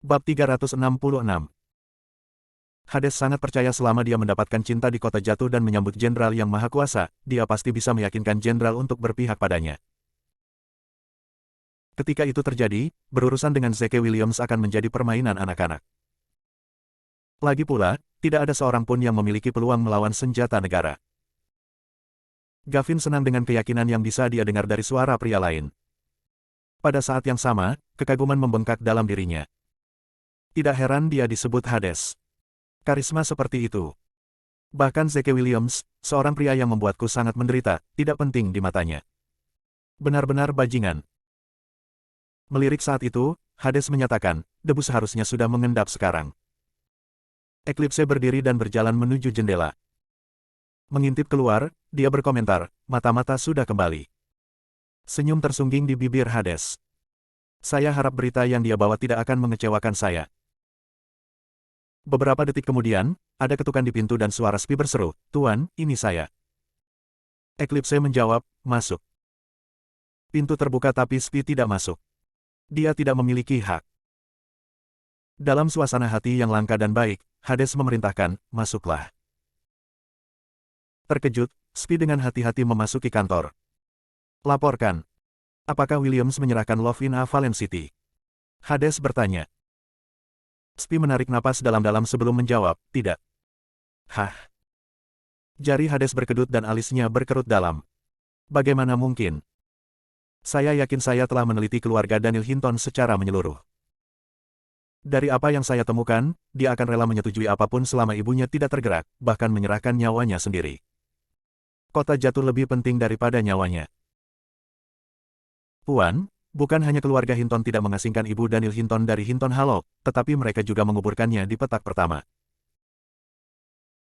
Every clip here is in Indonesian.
Bab 366. Hades sangat percaya selama dia mendapatkan cinta di kota jatuh dan menyambut jenderal yang maha kuasa, dia pasti bisa meyakinkan jenderal untuk berpihak padanya. Ketika itu terjadi, berurusan dengan Zeke Williams akan menjadi permainan anak-anak. Lagi pula, tidak ada seorang pun yang memiliki peluang melawan senjata negara. Gavin senang dengan keyakinan yang bisa dia dengar dari suara pria lain. Pada saat yang sama, kekaguman membengkak dalam dirinya. Tidak heran dia disebut Hades. Karisma seperti itu. Bahkan Zeke Williams, seorang pria yang membuatku sangat menderita, tidak penting di matanya. Benar-benar bajingan. Melirik saat itu, Hades menyatakan, debu seharusnya sudah mengendap sekarang. Eclipse berdiri dan berjalan menuju jendela. Mengintip keluar, dia berkomentar, mata-mata sudah kembali. Senyum tersungging di bibir Hades. Saya harap berita yang dia bawa tidak akan mengecewakan saya. Beberapa detik kemudian, ada ketukan di pintu dan suara Spi berseru, Tuan, ini saya. Eclipse menjawab, masuk. Pintu terbuka tapi Spi tidak masuk. Dia tidak memiliki hak. Dalam suasana hati yang langka dan baik, Hades memerintahkan, masuklah. Terkejut, Spi dengan hati-hati memasuki kantor. Laporkan. Apakah Williams menyerahkan Love in a Fallen City? Hades bertanya. Spi menarik napas dalam-dalam sebelum menjawab, tidak. Hah? Jari Hades berkedut dan alisnya berkerut dalam. Bagaimana mungkin? Saya yakin saya telah meneliti keluarga Daniel Hinton secara menyeluruh. Dari apa yang saya temukan, dia akan rela menyetujui apapun selama ibunya tidak tergerak, bahkan menyerahkan nyawanya sendiri. Kota jatuh lebih penting daripada nyawanya. Puan, bukan hanya keluarga Hinton tidak mengasingkan ibu Daniel Hinton dari Hinton Hollow, tetapi mereka juga menguburkannya di petak pertama.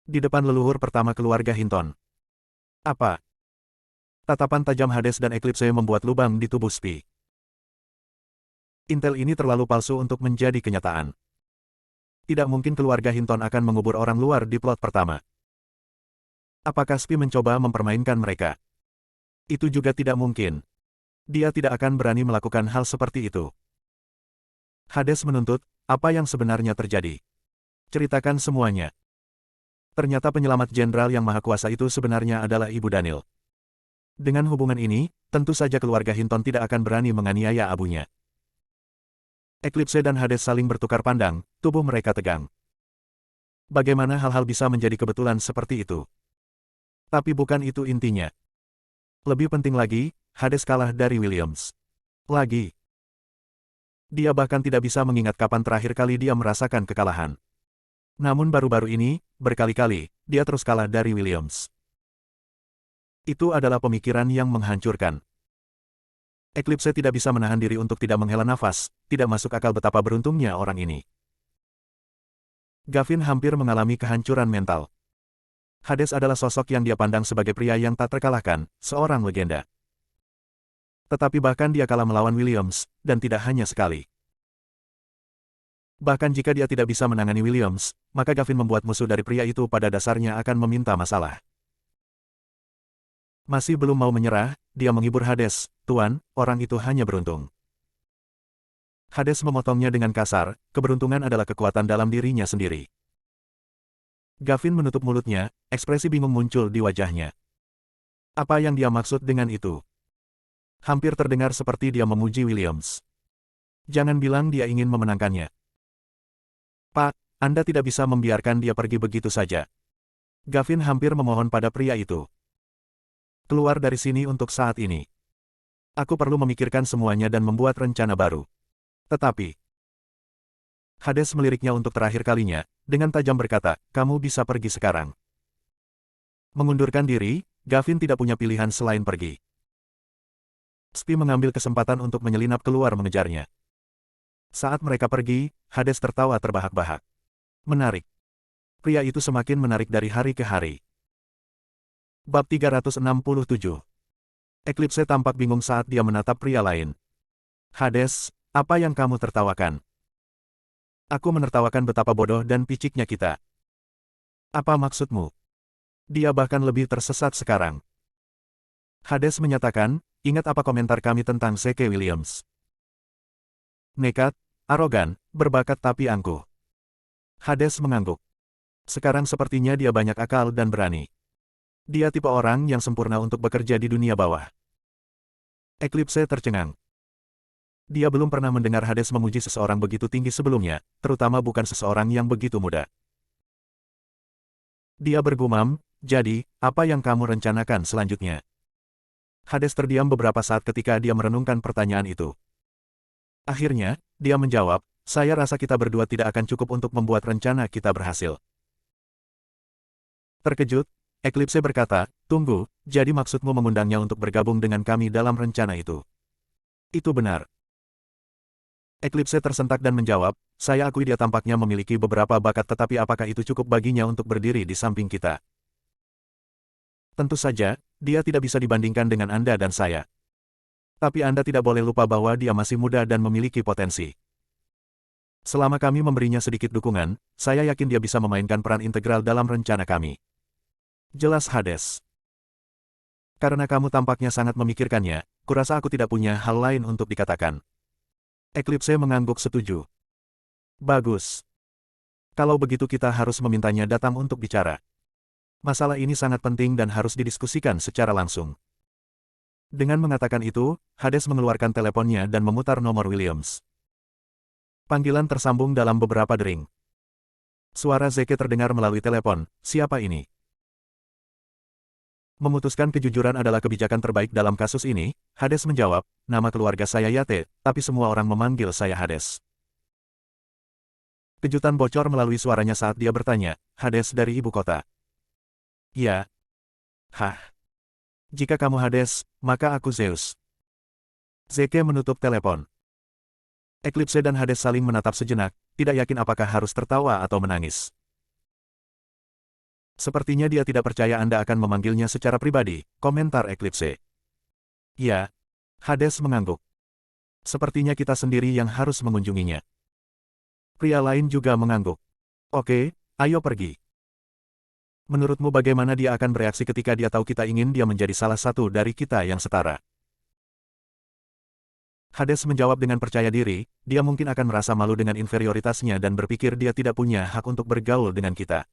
Di depan leluhur pertama keluarga Hinton. Apa? Tatapan tajam Hades dan Eclipse membuat lubang di tubuh Spi. Intel ini terlalu palsu untuk menjadi kenyataan. Tidak mungkin keluarga Hinton akan mengubur orang luar di plot pertama. Apakah Spi mencoba mempermainkan mereka? Itu juga tidak mungkin. Dia tidak akan berani melakukan hal seperti itu. Hades menuntut, apa yang sebenarnya terjadi? Ceritakan semuanya. Ternyata penyelamat jenderal yang maha kuasa itu sebenarnya adalah ibu Daniel. Dengan hubungan ini, tentu saja keluarga Hinton tidak akan berani menganiaya abunya. Eclipse dan Hades saling bertukar pandang, tubuh mereka tegang. Bagaimana hal-hal bisa menjadi kebetulan seperti itu? Tapi bukan itu intinya. Lebih penting lagi, Hades kalah dari Williams. Lagi. Dia bahkan tidak bisa mengingat kapan terakhir kali dia merasakan kekalahan. Namun baru-baru ini, berkali-kali, dia terus kalah dari Williams. Itu adalah pemikiran yang menghancurkan. Eclipse tidak bisa menahan diri untuk tidak menghela nafas, tidak masuk akal betapa beruntungnya orang ini. Gavin hampir mengalami kehancuran mental. Hades adalah sosok yang dia pandang sebagai pria yang tak terkalahkan, seorang legenda. Tetapi bahkan dia kalah melawan Williams, dan tidak hanya sekali. Bahkan jika dia tidak bisa menangani Williams, maka Gavin membuat musuh dari pria itu pada dasarnya akan meminta masalah. Masih belum mau menyerah, dia menghibur Hades, Tuan, orang itu hanya beruntung. Hades memotongnya dengan kasar, keberuntungan adalah kekuatan dalam dirinya sendiri. Gavin menutup mulutnya, ekspresi bingung muncul di wajahnya. Apa yang dia maksud dengan itu? Hampir terdengar seperti dia memuji Williams. Jangan bilang dia ingin memenangkannya. Pak, Anda tidak bisa membiarkan dia pergi begitu saja. Gavin hampir memohon pada pria itu. Keluar dari sini untuk saat ini. Aku perlu memikirkan semuanya dan membuat rencana baru. Tetapi, Hades meliriknya untuk terakhir kalinya, dengan tajam berkata, kamu bisa pergi sekarang. Mengundurkan diri, Gavin tidak punya pilihan selain pergi. Spi mengambil kesempatan untuk menyelinap keluar mengejarnya. Saat mereka pergi, Hades tertawa terbahak-bahak. Menarik. Pria itu semakin menarik dari hari ke hari. Bab 367. Eclipse tampak bingung saat dia menatap pria lain. Hades, apa yang kamu tertawakan? Aku menertawakan betapa bodoh dan piciknya kita. Apa maksudmu? Dia bahkan lebih tersesat sekarang. Hades menyatakan, ingat apa komentar kami tentang Zeke Williams? Nekat, arogan, berbakat tapi angkuh. Hades mengangguk. Sekarang sepertinya dia banyak akal dan berani. Dia tipe orang yang sempurna untuk bekerja di dunia bawah. Eclipse tercengang. Dia belum pernah mendengar Hades memuji seseorang begitu tinggi sebelumnya, terutama bukan seseorang yang begitu muda. Dia bergumam, jadi, apa yang kamu rencanakan selanjutnya? Hades terdiam beberapa saat ketika dia merenungkan pertanyaan itu. Akhirnya, dia menjawab, saya rasa kita berdua tidak akan cukup untuk membuat rencana kita berhasil. Terkejut, Eclipse berkata, tunggu, jadi maksudmu mengundangnya untuk bergabung dengan kami dalam rencana itu? Itu benar. Eclipse tersentak dan menjawab, saya akui dia tampaknya memiliki beberapa bakat tetapi apakah itu cukup baginya untuk berdiri di samping kita? Tentu saja, dia tidak bisa dibandingkan dengan Anda dan saya. Tapi Anda tidak boleh lupa bahwa dia masih muda dan memiliki potensi. Selama kami memberinya sedikit dukungan, saya yakin dia bisa memainkan peran integral dalam rencana kami. Jelas Hades. Karena kamu tampaknya sangat memikirkannya, kurasa aku tidak punya hal lain untuk dikatakan. Eclipse mengangguk setuju. Bagus. Kalau begitu kita harus memintanya datang untuk bicara. Masalah ini sangat penting dan harus didiskusikan secara langsung. Dengan mengatakan itu, Hades mengeluarkan teleponnya dan memutar nomor Williams. Panggilan tersambung dalam beberapa dering. Suara Zeke terdengar melalui telepon, siapa ini? Memutuskan kejujuran adalah kebijakan terbaik dalam kasus ini, Hades menjawab, nama keluarga saya Yate, tapi semua orang memanggil saya Hades. Kejutan bocor melalui suaranya saat dia bertanya, Hades dari ibu kota. Ya. Hah. Jika kamu Hades, maka aku Zeus. Zeke menutup telepon. Eclipse dan Hades saling menatap sejenak, tidak yakin apakah harus tertawa atau menangis. Sepertinya dia tidak percaya Anda akan memanggilnya secara pribadi, komentar Eclipse. Ya. Hades mengangguk. Sepertinya kita sendiri yang harus mengunjunginya. Pria lain juga mengangguk. Oke, ayo pergi. Menurutmu bagaimana dia akan bereaksi ketika dia tahu kita ingin dia menjadi salah satu dari kita yang setara? Hades menjawab dengan percaya diri, dia mungkin akan merasa malu dengan inferioritasnya dan berpikir dia tidak punya hak untuk bergaul dengan kita.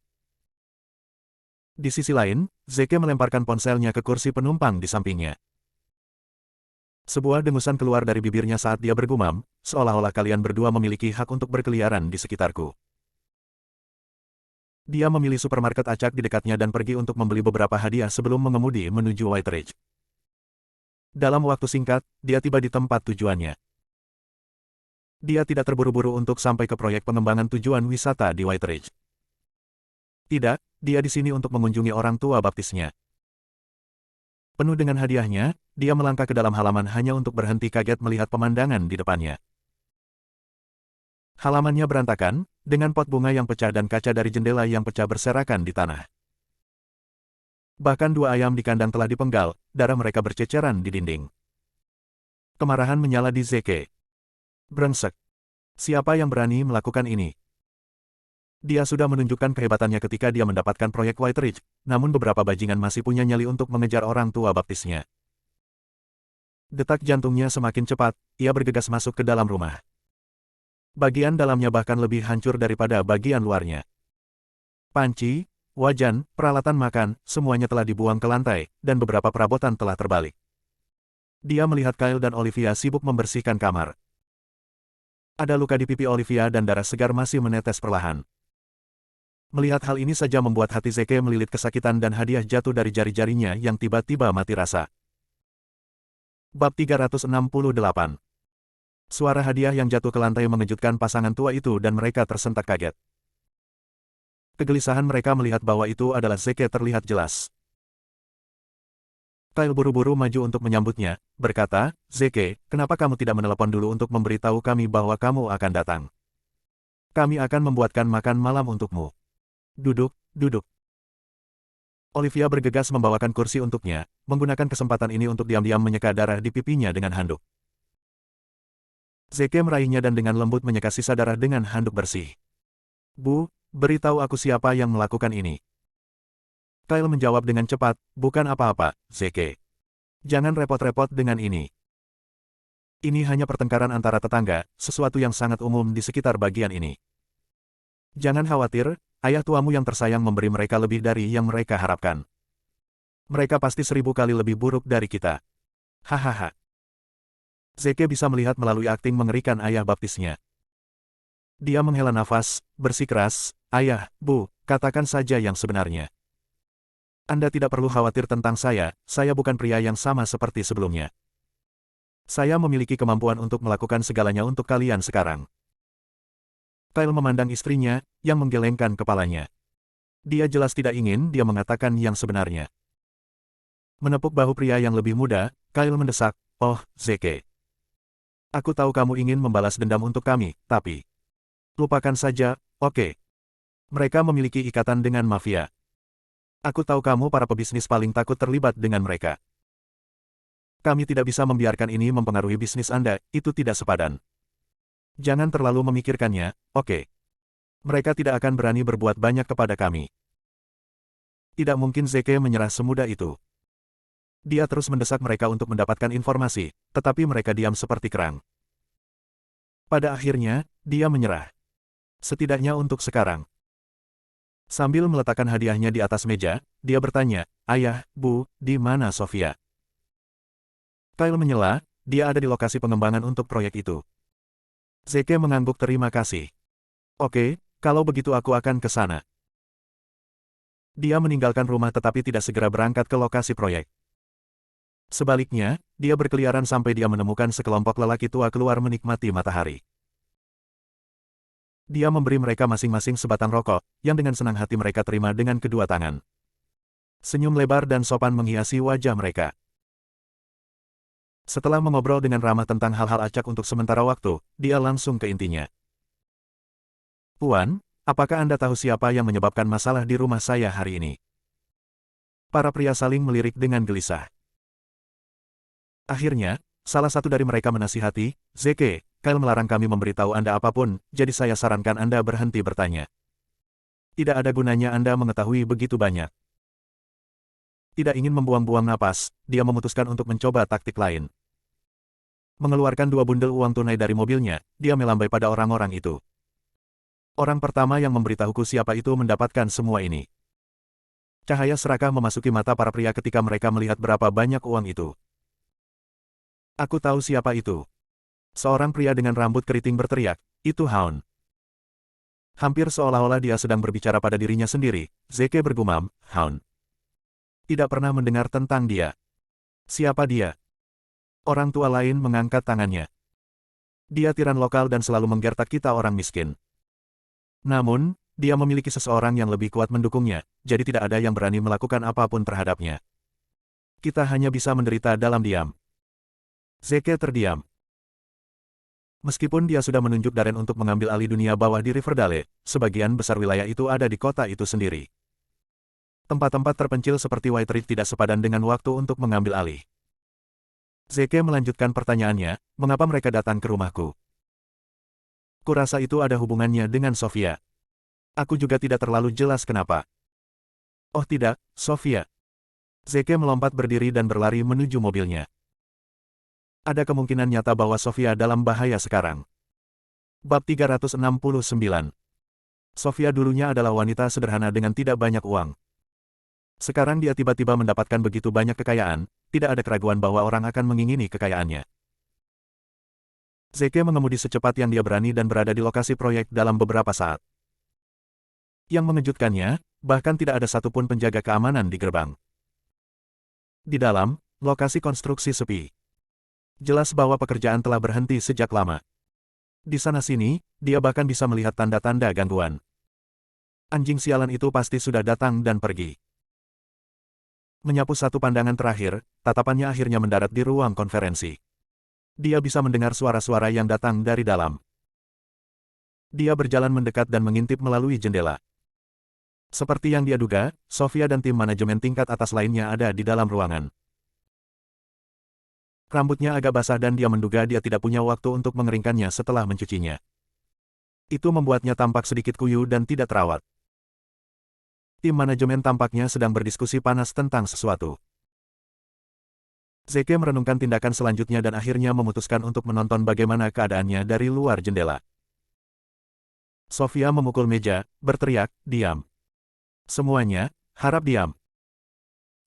Di sisi lain, Zeke melemparkan ponselnya ke kursi penumpang di sampingnya. Sebuah dengusan keluar dari bibirnya saat dia bergumam, seolah-olah kalian berdua memiliki hak untuk berkeliaran di sekitarku. Dia memilih supermarket acak di dekatnya dan pergi untuk membeli beberapa hadiah sebelum mengemudi menuju White Ridge. Dalam waktu singkat, dia tiba di tempat tujuannya. Dia tidak terburu-buru untuk sampai ke proyek pengembangan tujuan wisata di White Ridge. Tidak, dia di sini untuk mengunjungi orang tua baptisnya. Penuh dengan hadiahnya, dia melangkah ke dalam halaman hanya untuk berhenti kaget melihat pemandangan di depannya. Halamannya berantakan, dengan pot bunga yang pecah dan kaca dari jendela yang pecah berserakan di tanah. Bahkan 2 ayam di kandang telah dipenggal, darah mereka berceceran di dinding. Kemarahan menyala di Zeke. Brengsek. Siapa yang berani melakukan ini? Dia sudah menunjukkan kehebatannya ketika dia mendapatkan proyek White Ridge, namun beberapa bajingan masih punya nyali untuk mengejar orang tua baptisnya. Detak jantungnya semakin cepat, ia bergegas masuk ke dalam rumah. Bagian dalamnya bahkan lebih hancur daripada bagian luarnya. Panci, wajan, peralatan makan, semuanya telah dibuang ke lantai, dan beberapa perabotan telah terbalik. Dia melihat Kyle dan Olivia sibuk membersihkan kamar. Ada luka di pipi Olivia dan darah segar masih menetes perlahan. Melihat hal ini saja membuat hati Zeke melilit kesakitan dan hadiah jatuh dari jari-jarinya yang tiba-tiba mati rasa. Bab 368. Suara hadiah yang jatuh ke lantai mengejutkan pasangan tua itu dan mereka tersentak kaget. Kegelisahan mereka melihat bahwa itu adalah Zeke terlihat jelas. Kyle buru-buru maju untuk menyambutnya, berkata, Zeke, kenapa kamu tidak menelepon dulu untuk memberitahu kami bahwa kamu akan datang? Kami akan membuatkan makan malam untukmu. Duduk, duduk. Olivia bergegas membawakan kursi untuknya, menggunakan kesempatan ini untuk diam-diam menyeka darah di pipinya dengan handuk. Zeke meraihnya dan dengan lembut menyeka sisa darah dengan handuk bersih. Bu, beritahu aku siapa yang melakukan ini. Kyle menjawab dengan cepat, bukan apa-apa, Zeke. Jangan repot-repot dengan ini. Ini hanya pertengkaran antara tetangga, sesuatu yang sangat umum di sekitar bagian ini. Jangan khawatir, ayah tuamu yang tersayang memberi mereka lebih dari yang mereka harapkan. Mereka pasti 1000 kali lebih buruk dari kita. Hahaha. Zeke bisa melihat melalui akting mengerikan ayah baptisnya. Dia menghela nafas, bersikeras, "Ayah, Bu, katakan saja yang sebenarnya. Anda tidak perlu khawatir tentang saya bukan pria yang sama seperti sebelumnya. Saya memiliki kemampuan untuk melakukan segalanya untuk kalian sekarang." Kyle memandang istrinya, yang menggelengkan kepalanya. Dia jelas tidak ingin dia mengatakan yang sebenarnya. Menepuk bahu pria yang lebih muda, Kyle mendesak, "Oh, Zeke. Aku tahu kamu ingin membalas dendam untuk kami, tapi lupakan saja, oke? Mereka memiliki ikatan dengan mafia. Aku tahu kamu para pebisnis paling takut terlibat dengan mereka. Kami tidak bisa membiarkan ini mempengaruhi bisnis Anda, itu tidak sepadan. Jangan terlalu memikirkannya, oke? Mereka tidak akan berani berbuat banyak kepada kami." Tidak mungkin Zeke menyerah semudah itu. Dia terus mendesak mereka untuk mendapatkan informasi, tetapi mereka diam seperti kerang. Pada akhirnya, dia menyerah. Setidaknya untuk sekarang. Sambil meletakkan hadiahnya di atas meja, dia bertanya, "Ayah, Bu, di mana Sofia?" Kyle menyela, "Dia ada di lokasi pengembangan untuk proyek itu." Zeke mengangguk terima kasih. "Oke, kalau begitu aku akan ke sana." Dia meninggalkan rumah tetapi tidak segera berangkat ke lokasi proyek. Sebaliknya, dia berkeliaran sampai dia menemukan sekelompok lelaki tua keluar menikmati matahari. Dia memberi mereka masing-masing sebatang rokok, yang dengan senang hati mereka terima dengan kedua tangan. Senyum lebar dan sopan menghiasi wajah mereka. Setelah mengobrol dengan ramah tentang hal-hal acak untuk sementara waktu, dia langsung ke intinya. "Puan, apakah Anda tahu siapa yang menyebabkan masalah di rumah saya hari ini?" Para pria saling melirik dengan gelisah. Akhirnya, salah satu dari mereka menasihati, "Zeke, Kyle melarang kami memberitahu Anda apapun, jadi saya sarankan Anda berhenti bertanya. Tidak ada gunanya Anda mengetahui begitu banyak." Tidak ingin membuang-buang napas, dia memutuskan untuk mencoba taktik lain. Mengeluarkan 2 bundel uang tunai dari mobilnya, dia melambai pada orang-orang itu. Orang pertama yang memberitahuku siapa itu mendapatkan semua ini. Cahaya serakah memasuki mata para pria ketika mereka melihat berapa banyak uang itu. "Aku tahu siapa itu." Seorang pria dengan rambut keriting berteriak, "Itu Haun." Hampir seolah-olah dia sedang berbicara pada dirinya sendiri, Zeke bergumam, "Haun. Tidak pernah mendengar tentang dia. Siapa dia?" Orang tua lain mengangkat tangannya. "Dia tiran lokal dan selalu menggertak kita orang miskin. Namun, dia memiliki seseorang yang lebih kuat mendukungnya, jadi tidak ada yang berani melakukan apapun terhadapnya. Kita hanya bisa menderita dalam diam." Zeke terdiam. Meskipun dia sudah menunjuk Darren untuk mengambil alih dunia bawah di Riverdale, sebagian besar wilayah itu ada di kota itu sendiri. Tempat-tempat terpencil seperti White Ridge tidak sepadan dengan waktu untuk mengambil alih. Zeke melanjutkan pertanyaannya, "Mengapa mereka datang ke rumahku?" "Kurasa itu ada hubungannya dengan Sofia. Aku juga tidak terlalu jelas kenapa." "Oh tidak, Sofia." Zeke melompat berdiri dan berlari menuju mobilnya. Ada kemungkinan nyata bahwa Sofia dalam bahaya sekarang. Bab 369. Sofia dulunya adalah wanita sederhana dengan tidak banyak uang. Sekarang dia tiba-tiba mendapatkan begitu banyak kekayaan, tidak ada keraguan bahwa orang akan mengingini kekayaannya. Zeke mengemudi secepat yang dia berani dan berada di lokasi proyek dalam beberapa saat. Yang mengejutkannya, bahkan tidak ada satupun penjaga keamanan di gerbang. Di dalam, lokasi konstruksi sepi. Jelas bahwa pekerjaan telah berhenti sejak lama. Di sana-sini, dia bahkan bisa melihat tanda-tanda gangguan. Anjing sialan itu pasti sudah datang dan pergi. Menyapu satu pandangan terakhir, tatapannya akhirnya mendarat di ruang konferensi. Dia bisa mendengar suara-suara yang datang dari dalam. Dia berjalan mendekat dan mengintip melalui jendela. Seperti yang dia duga, Sofia dan tim manajemen tingkat atas lainnya ada di dalam ruangan. Rambutnya agak basah dan dia menduga dia tidak punya waktu untuk mengeringkannya setelah mencucinya. Itu membuatnya tampak sedikit kuyu dan tidak terawat. Tim manajemen tampaknya sedang berdiskusi panas tentang sesuatu. Zeke merenungkan tindakan selanjutnya dan akhirnya memutuskan untuk menonton bagaimana keadaannya dari luar jendela. Sofia memukul meja, berteriak, "Diam. Semuanya, harap diam.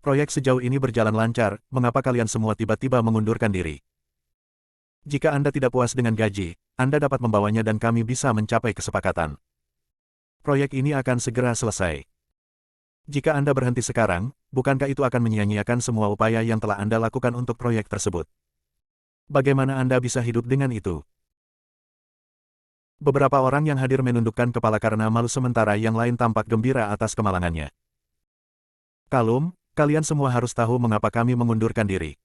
Proyek sejauh ini berjalan lancar, mengapa kalian semua tiba-tiba mengundurkan diri? Jika Anda tidak puas dengan gaji, Anda dapat membawanya dan kami bisa mencapai kesepakatan. Proyek ini akan segera selesai. Jika Anda berhenti sekarang, bukankah itu akan menyia-nyiakan semua upaya yang telah Anda lakukan untuk proyek tersebut? Bagaimana Anda bisa hidup dengan itu?" Beberapa orang yang hadir menundukkan kepala karena malu sementara yang lain tampak gembira atas kemalangannya. "Kalum, kalian semua harus tahu mengapa kami mengundurkan diri.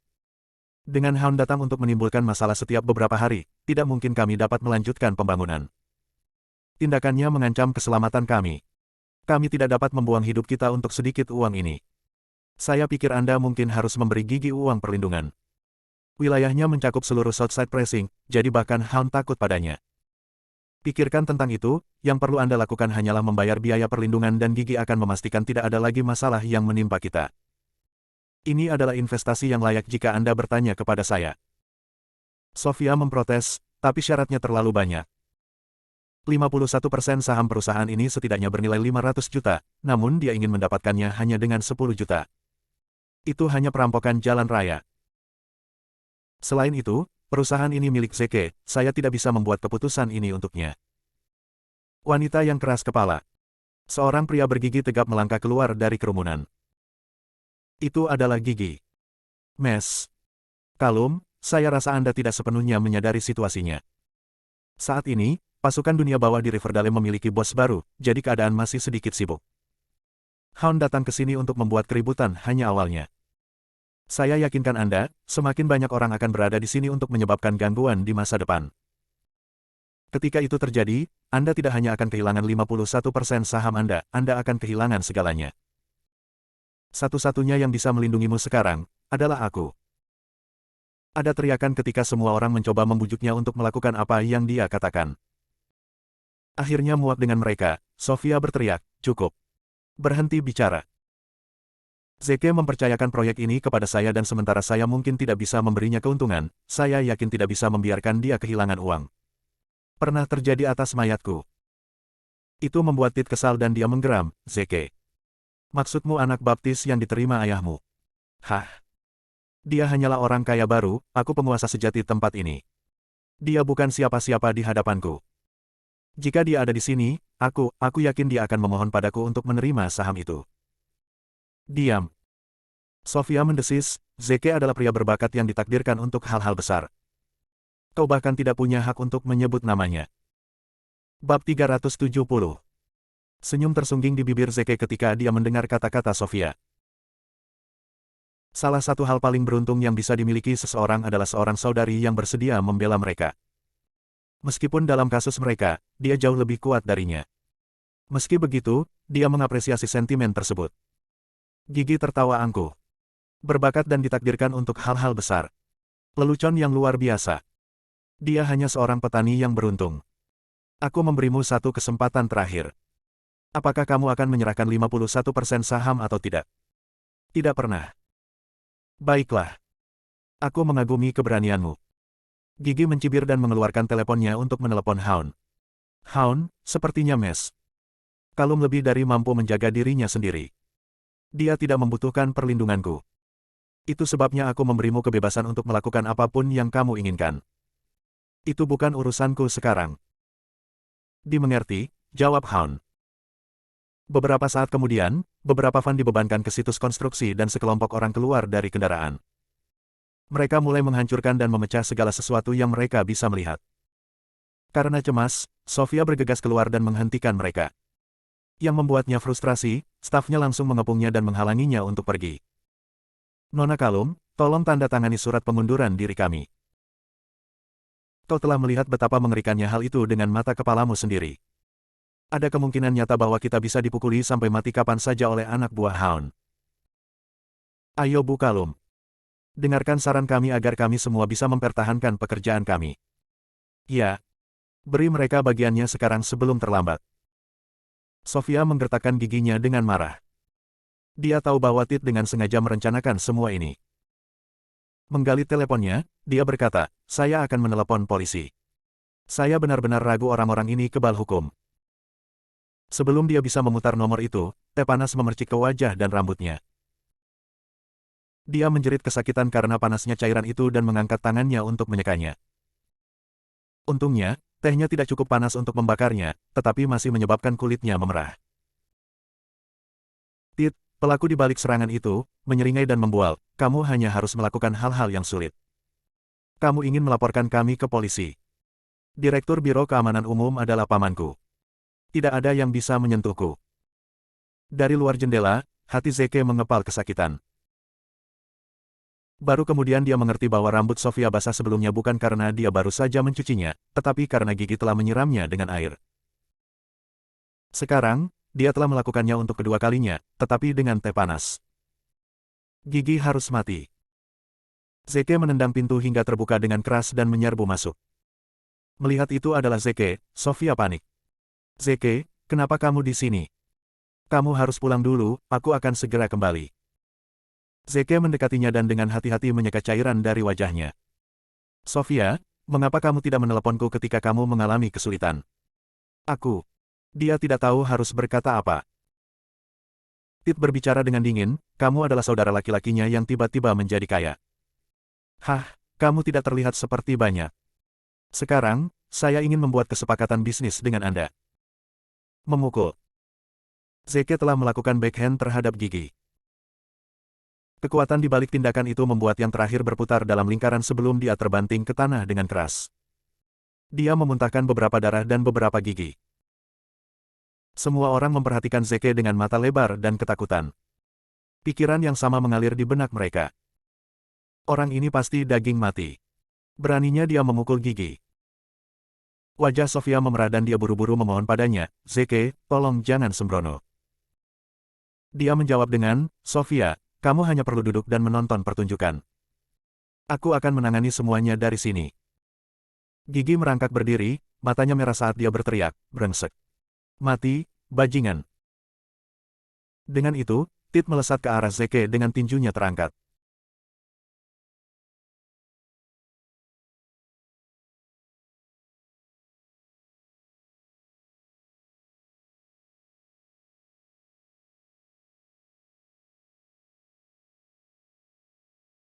Dengan Hound datang untuk menimbulkan masalah setiap beberapa hari, tidak mungkin kami dapat melanjutkan pembangunan. Tindakannya mengancam keselamatan kami. Kami tidak dapat membuang hidup kita untuk sedikit uang ini. Saya pikir Anda mungkin harus memberi Gigi uang perlindungan. Wilayahnya mencakup seluruh Southside Pressing, jadi bahkan Hound takut padanya. Pikirkan tentang itu, yang perlu Anda lakukan hanyalah membayar biaya perlindungan dan Gigi akan memastikan tidak ada lagi masalah yang menimpa kita. Ini adalah investasi yang layak jika Anda bertanya kepada saya." Sofia memprotes, tapi syaratnya terlalu banyak. 51% saham perusahaan ini setidaknya bernilai 500 juta, namun dia ingin mendapatkannya hanya dengan 10 juta. Itu hanya perampokan jalan raya. Selain itu, perusahaan ini milik Zeke, saya tidak bisa membuat keputusan ini untuknya. Wanita yang keras kepala. Seorang pria bergigi tegap melangkah keluar dari kerumunan. Itu adalah Gigi. "Mes. Kalum, saya rasa Anda tidak sepenuhnya menyadari situasinya. Saat ini, pasukan dunia bawah di Riverdale memiliki bos baru, jadi keadaan masih sedikit sibuk. Hound datang ke sini untuk membuat keributan hanya awalnya. Saya yakinkan Anda, semakin banyak orang akan berada di sini untuk menyebabkan gangguan di masa depan. Ketika itu terjadi, Anda tidak hanya akan kehilangan 51% saham Anda akan kehilangan segalanya. Satu-satunya yang bisa melindungimu sekarang, adalah aku." Ada teriakan ketika semua orang mencoba membujuknya untuk melakukan apa yang dia katakan. Akhirnya muak dengan mereka, Sofia berteriak, "Cukup. Berhenti bicara. Zeke mempercayakan proyek ini kepada saya dan sementara saya mungkin tidak bisa memberinya keuntungan, saya yakin tidak bisa membiarkan dia kehilangan uang. Pernah terjadi atas mayatku." Itu membuat Tit kesal dan dia menggeram, "Zeke. Maksudmu anak baptis yang diterima ayahmu?" "Hah? Dia hanyalah orang kaya baru, aku penguasa sejati tempat ini. Dia bukan siapa-siapa di hadapanku. Jika dia ada di sini, aku yakin dia akan memohon padaku untuk menerima saham itu." "Diam." Sofia mendesis, "Zeke adalah pria berbakat yang ditakdirkan untuk hal-hal besar. Kau bahkan tidak punya hak untuk menyebut namanya." Bab 370. Senyum tersungging di bibir Zeke ketika dia mendengar kata-kata Sofia. Salah satu hal paling beruntung yang bisa dimiliki seseorang adalah seorang saudari yang bersedia membela mereka. Meskipun dalam kasus mereka, dia jauh lebih kuat darinya. Meski begitu, dia mengapresiasi sentimen tersebut. Gigi tertawa angkuh. Berbakat dan ditakdirkan untuk hal-hal besar. Lelucon yang luar biasa. Dia hanya seorang petani yang beruntung. Aku memberimu satu kesempatan terakhir. Apakah kamu akan menyerahkan 51% saham atau tidak? Tidak pernah. Baiklah. Aku mengagumi keberanianmu. Gigi mencibir dan mengeluarkan teleponnya untuk menelepon Hound. "Hound, sepertinya Mes. Kalum lebih dari mampu menjaga dirinya sendiri. Dia tidak membutuhkan perlindunganku. Itu sebabnya aku memberimu kebebasan untuk melakukan apapun yang kamu inginkan. Itu bukan urusanku sekarang." "Dimengerti," jawab Hound. Beberapa saat kemudian, beberapa van dibebankan ke situs konstruksi dan sekelompok orang keluar dari kendaraan. Mereka mulai menghancurkan dan memecah segala sesuatu yang mereka bisa melihat. Karena cemas, Sofia bergegas keluar dan menghentikan mereka. Yang membuatnya frustrasi, stafnya langsung mengepungnya dan menghalanginya untuk pergi. "Nona Kalum, tolong tanda tangani surat pengunduran diri kami. Kau telah melihat betapa mengerikannya hal itu dengan mata kepalamu sendiri. Ada kemungkinan nyata bahwa kita bisa dipukuli sampai mati kapan saja oleh anak buah Hound. Ayo Bu Kalum. Dengarkan saran kami agar kami semua bisa mempertahankan pekerjaan kami. Ya. Beri mereka bagiannya sekarang sebelum terlambat." Sofia menggertakkan giginya dengan marah. Dia tahu bahwa Tit dengan sengaja merencanakan semua ini. Menggali teleponnya, dia berkata, saya akan menelepon polisi. Saya benar-benar ragu orang-orang ini kebal hukum. Sebelum dia bisa memutar nomor itu, teh panas memercik ke wajah dan rambutnya. Dia menjerit kesakitan karena panasnya cairan itu dan mengangkat tangannya untuk menyekanya. Untungnya, tehnya tidak cukup panas untuk membakarnya, tetapi masih menyebabkan kulitnya memerah. Tit, pelaku di balik serangan itu, menyeringai dan membual, kamu hanya harus melakukan hal-hal yang sulit. Kamu ingin melaporkan kami ke polisi. Direktur Biro Keamanan Umum adalah pamanku. Tidak ada yang bisa menyentuhku. Dari luar jendela, hati Zeke mengepal kesakitan. Baru kemudian dia mengerti bahwa rambut Sofia basah sebelumnya bukan karena dia baru saja mencucinya, tetapi karena gigi telah menyiramnya dengan air. Sekarang, dia telah melakukannya untuk kedua kalinya, tetapi dengan teh panas. Gigi harus mati. Zeke menendang pintu hingga terbuka dengan keras dan menyerbu masuk. Melihat itu adalah Zeke, Sofia panik. Zeke, kenapa kamu di sini? Kamu harus pulang dulu, aku akan segera kembali. Zeke mendekatinya dan dengan hati-hati menyeka cairan dari wajahnya. Sofia, mengapa kamu tidak meneleponku ketika kamu mengalami kesulitan? Aku. Dia tidak tahu harus berkata apa. Tit berbicara dengan dingin, kamu adalah saudara laki-lakinya yang tiba-tiba menjadi kaya. Hah, kamu tidak terlihat seperti banyak. Sekarang, saya ingin membuat kesepakatan bisnis dengan Anda. Memukul. Zeke telah melakukan backhand terhadap gigi. Kekuatan di balik tindakan itu membuat yang terakhir berputar dalam lingkaran sebelum dia terbanting ke tanah dengan keras. Dia memuntahkan beberapa darah dan beberapa gigi. Semua orang memperhatikan Zeke dengan mata lebar dan ketakutan. Pikiran yang sama mengalir di benak mereka. Orang ini pasti daging mati. Beraninya dia memukul gigi. Wajah Sofia memerah dan dia buru-buru memohon padanya, Zeke, tolong jangan sembrono. Dia menjawab dengan, Sofia, kamu hanya perlu duduk dan menonton pertunjukan. Aku akan menangani semuanya dari sini. Gigi merangkak berdiri, matanya merah saat dia berteriak, brengsek. Mati, bajingan. Dengan itu, Tit melesat ke arah Zeke dengan tinjunya terangkat.